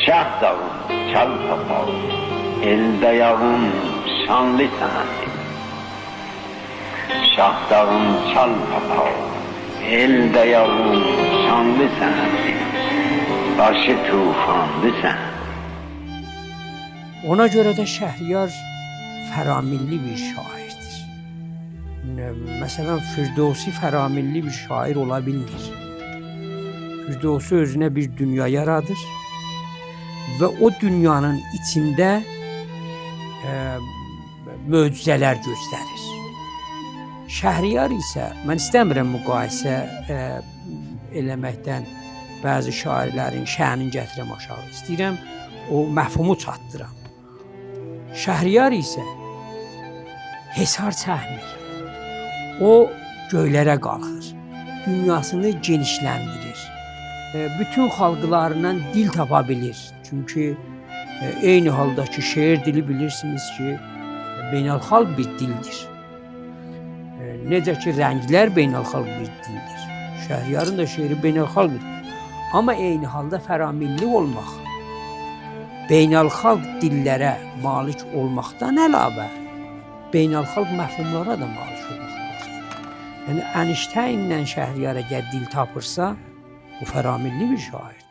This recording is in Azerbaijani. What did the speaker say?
Şah davul, çal papal, elde yavrum şanlı senedi. Şah davul, çal papal, elde yavrum şanlı senedi. Başı tufanlı sen. Ona göre də Şəhriyar fəramilli bir şairdir. Məsələn, Firdevsi fəramilli bir şair ola bilmir. Firdevsi özünə bir dünya yaradır və o dünyanın içində möcüzələr göstərir. Şəhriyar isə, mən istəmirəm müqayisə eləməkdən bəzi şairlərin şənini gətirəm aşağı. İstəyirəm o məfhumu çatdıram. Şəhriyar isə hesar çəkmir. O göylərə qalxır, dünyasını genişləndirir. Bütün xalqlarla dil tapa bilir. Çünki eyni halda ki şeir dili bilirsiniz ki beynəlxalq bir dildir. Necə ki rənglər beynəlxalq bir dildir. Şəhriyarın da şeiri beynəlxalq bir dildir. Amma eyni halda fəramilli olmaq, beynəlxalq dillərə malik olmaqdan əlavə beynəlxalq məfhumlara da malik olmaq lazım. Yəni Einsteinlə Şəhriyar əgər dil tapırsa, bu fəramilli bir şairdir.